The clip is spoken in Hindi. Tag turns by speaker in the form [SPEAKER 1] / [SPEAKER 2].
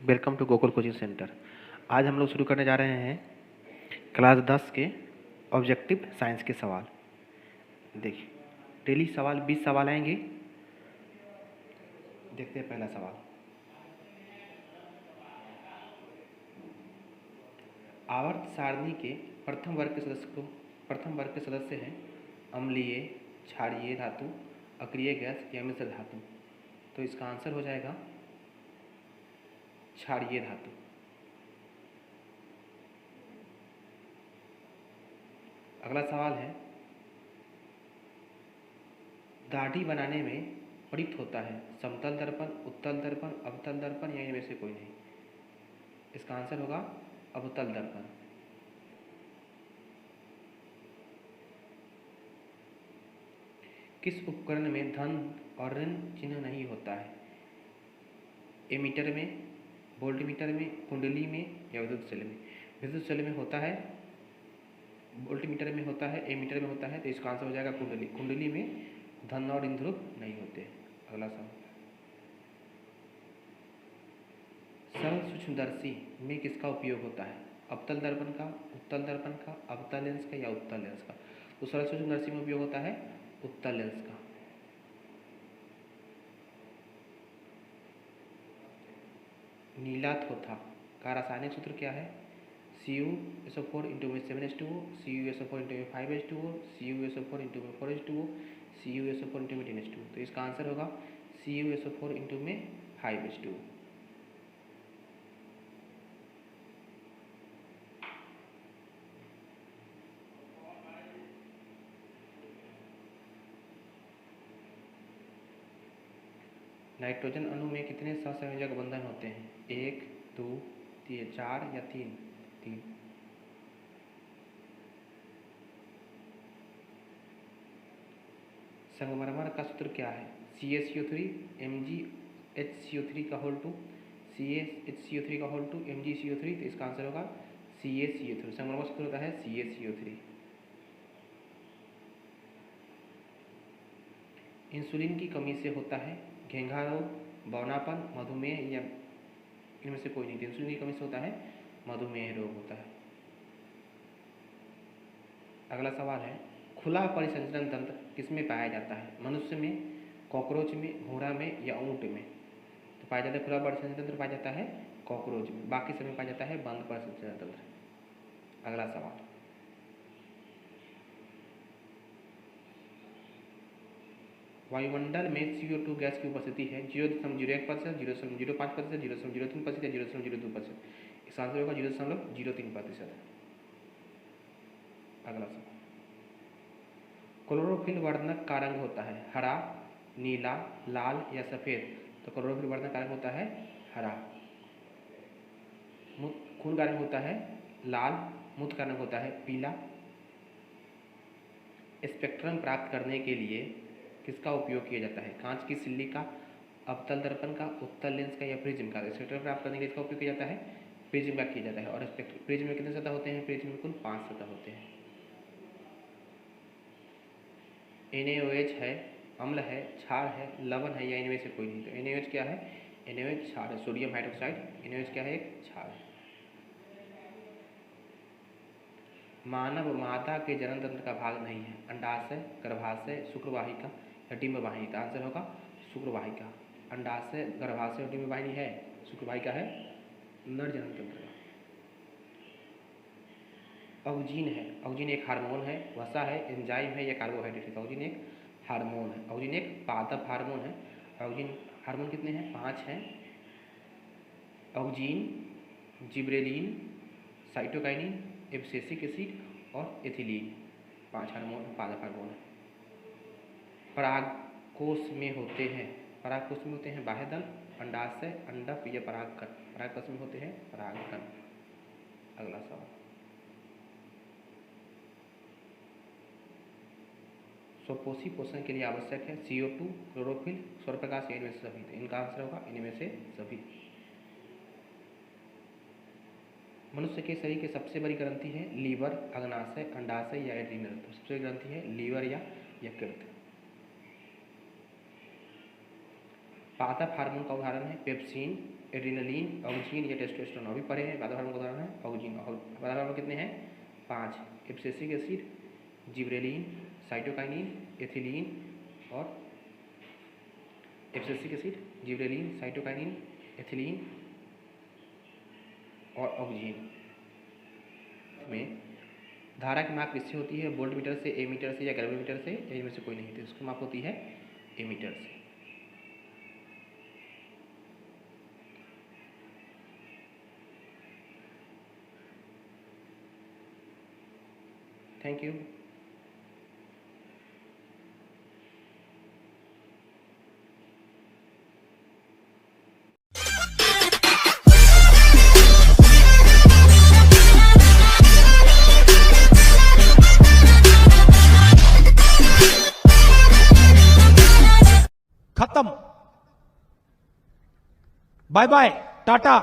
[SPEAKER 1] Welcome to Gokul coaching centre. आज हम लोग शुरू करने जा रहे हैं क्लास 10 के ऑब्जेक्टिव साइंस के सवाल। देखिए, डेली सवाल 20 सवाल आएंगे। देखते हैं पहला सवाल। आवर्त सारणी के प्रथम वर्ग के सदस्य हैं अम्लीय, क्षारीय धातु, अक्रिय गैस या मिश्र धातु। तो इसका आंसर हो जाएगा क्षारीय धातु। अगला सवाल है, दाढ़ी बनाने में प्रयुक्त होता है समतल दर्पण, उत्तल दर्पण, अवतल दर्पण या इनमें से कोई नहीं। इसका आंसर होगा अवतल दर्पण। किस उपकरण में धन और ऋण चिन्ह नहीं होता है? एमीटर में, वोल्टमीटर में, कुंडली में या विद्युत सेल में? विद्युत सेल में होता है, वोल्टमीटर में होता है, एमीटर में होता है। तो इसका आंसर हो जाएगा कुंडली। कुंडली में धन और ऋण ध्रुव नहीं होते। अगला सवाल, सरल सूक्ष्मदर्शी में किसका उपयोग होता है? अवतल दर्पण का, उत्तल दर्पण का, अवतल लेंस का या उत्तल लेंस का? तो सरल सूक्ष्मदर्शी में उपयोग होता है उत्तल लेंस का। नीलाथोथा का रासायनिक सूत्र क्या है? CuSO4 × 7H2O, CuSO4 × 5H2O, CuSO4 × 4H2O, CuSO4 × 10H2O। तो इसका आंसर होगा CuSO4 × 5H2O। नाइट्रोजन अणु में कितने सहसंयोजक बंधन होते हैं? 1, 2, 3, 4 या 3? 3। संगमरमर का सूत्र क्या है? CaCO3 MgHCO3 का होल 2, CaHCO3 का होल 2, MgCO3। तो इसका आंसर होगा CaCO3। संगमरमर सूत्र होता है CaCO3। इंसुलिन की कमी से होता है घेंघा रोग, बौनापन, मधुमेह या इनमें से कोई नहीं। इंसुलिन की कमी से होता है मधुमेह रोग होता है। अगला सवाल है, खुला परिसंचरण तंत्र किसमें पाया जाता है? मनुष्य में, कॉकरोच में, घोड़ा में या ऊंट में? तो पाया जाता है खुला परिसंचरण तंत्र पाया जाता है कॉकरोच में। बाकी समय पाया जाता है बंद परिसंचरण तंत्र। अगला सवाल, वायुमंडल में CO2 गैस की उपस्थिति है 0.01%, 0.05%, 0.03% या 0.02%? इसका आंसर होगा 0.03%। अगला सवाल, क्लोरोफिल वर्णक का रंग होता है हरा, नीला, लाल या सफ़ेद? तो क्लोरोफिल वर्णक का रंग होता है हरा। खून का रंग होता है लाल, मूत्र का रंग होता है पीला। स्पेक्ट्रम प्राप्त करने के लिए किसका उपयोग किया जाता है? कांच की सिल्ली का, अवतल दर्पण का, उत्तल लेंस का या प्रिज्म का? स्पेक्ट्रम प्राप्त करने के लिए इसका उपयोग किया जाता है प्रिज्म का किया जाता है। और प्रिज्म में कितने सतह होते हैं? प्रिज्म में कुल 5 सतह होते हैं। NaOH है, अम्ल है, क्षार है, लवण है या इनमें से कोई नहीं? तो NaOH क्या है? NaOH क्षार है, सोडियम हाइड्रोक्साइड। NaOH क्या है? एक क्षार है। मानव मादा के जनन तंत्र का भाग नहीं है अंडाशय, गर्भाशय, शुक्रवाहिका या डिंबवाहिनी? आंसर होगा शुक्रवाहिका। अंडाशय, गर्भाशय और डिंबवाहिनी है, शुक्रवाहिका है नर जनन तंत्र का। ऑक्जीन है, ऑक्जीन एक हार्मोन है, वसा है, एंजाइम है या कार्बोहाइड्रेट है? ऑक्जीन एक हार्मोन है, ऑक्जीन एक पादप हार्मोन है। ऑक्जीन हार्मोन कितने हैं? 5 हैं। Auxin, gibberellin, cytokinin, abscisic acid और एथिलीन। 5 हार्मोन पादप हार्मोन है। परागकोश में होते हैं, परागकोश में होते हैं बाह्यदल, अंडाशय, अंडक या परागकण? परागकोश में होते हैं परागकण। अगला सवाल, स्वपोषी पोषण के लिए आवश्यक है CO2, क्लोरोफिल, सौरप्रकाश या इनमें से सभी? तो इनका आंसर होगा इनमें से सभी। मनुष्य के शरीर की सबसे बड़ी ग्रंथि है लीवर, अग्नाशय, अंडाशय या एड्रीनल? तो सबसे बड़ी ग्रंथि है लीवर या यकृत। पादप हार्मोन का उदाहरण है पेप्सिन, एड्रेनलिन, ऑक्सीन या टेस्टोस्टेरोन अभी पढ़े हैं। बाधा हार्मोन का उदाहरण है ऑक्सीन। बाधा हार्मोन कितने हैं? 5। Abscisic acid, gibberellin, cytokinin, ethylene और abscisic acid, gibberellin, cytokinin, ethylene और ऑक्सीन में धारा की माप किससे होती है? वोल्ट मीटर से, एमीटर से या गैल्वेमीटर से, या इनमें से कोई नहीं। तो इसकी माप होती है एमीटर से। Thank you.
[SPEAKER 2] खत्म। Bye bye, Tata.